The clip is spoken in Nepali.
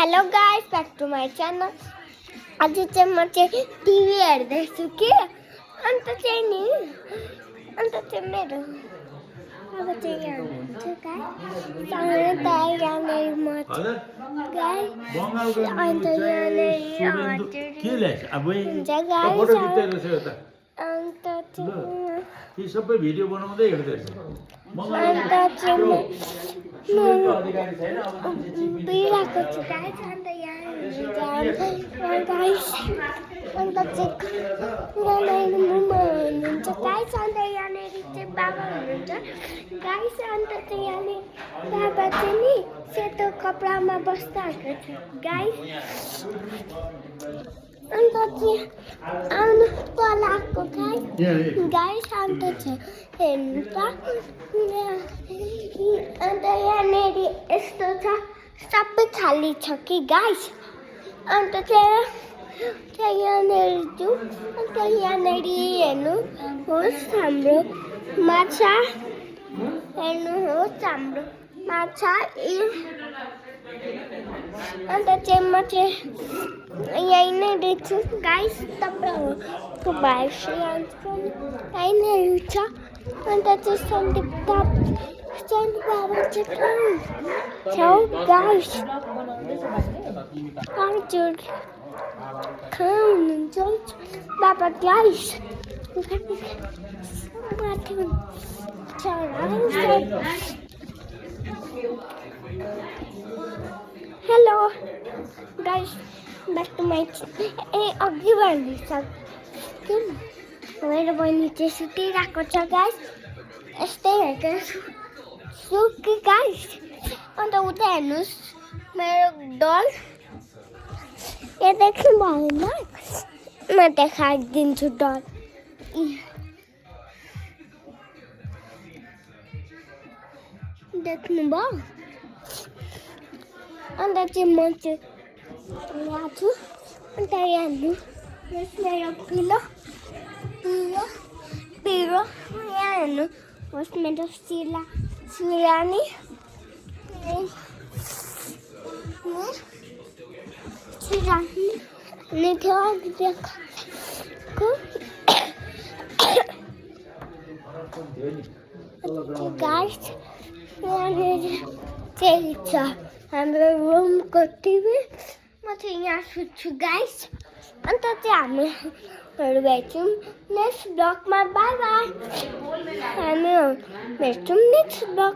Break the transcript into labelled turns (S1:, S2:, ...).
S1: Hello guys, back to my channel. आज म चाहिँ टिभी हेर्दैछु कि अन्त चाहिँ नि मेरो अब चाहिँ यहाँ हुन्छ यहाँनिर म गाई अन्त यहाँनिर अन्त
S2: यी सबै भिडियो बनाउँदै हिँड्दैछ
S1: बिराको छु गाइस. अन्त यहाँ गाइस अन्त चाहिँ हुनुहुन्छ गाइस. अन्त यहाँनिर चाहिँ बाबा हुनुहुन्छ गाइस. अन्त चाहिँ यहाँनिर बाबा चाहिँ नि सेतो कपडामा बस्दाएको छ गाइस. अन्त चाहिँ आउनु तल आएको गाइस. अन्त चाहिँ हेर्नु त अन्त यहाँनिर यस्तो छ, सबै खाली छ कि गाइस. अन्त चाहिँ यहाँनिर जाउँ. अन्त यहाँनिर हेर्नुहोस् हाम्रो माछा, हेर्नुहोस् हाम्रो माछा. अन्त चाहिँ म चाहिँ यहीँ नै देख्छु गाइस. तपाईँहरूको भाइको यहीँ नै छ. अन्त चाहिँ सन्दीप बाबा चाहिँ छेउ गाइस. हजुर कहाँ हुनुहुन्छ बाबा guys? Hello guys, back to my. अघि भनिसक्यो मेरो बहिनी चाहिँ सुतिरहेको छ गाइस. यस्तै हेर्दैछु कि गाइस. अन्त उता हेर्नुहोस् मेरो डल. यहाँ देख्नु भएन, म देखाइदिन्छु डल. देख्नुभयो? अन्त चाहिँ म चाहिँ यहाँ छु. अन्त यहाँ हेर्नु मेरो पिरो यहाँ हेर्नु होस् मेरो सिरानी गाइस. यहाँनिर चाहिँ छ हाम्रो रुमको टिभी. म चाहिँ यहाँ सुत्छु गाइस. अन्त चाहिँ हामीहरू भेट्छौँ नेक्स्ट ब्लगमा. By by. हामी भेट्छौँ नेक्स्ट ब्लग.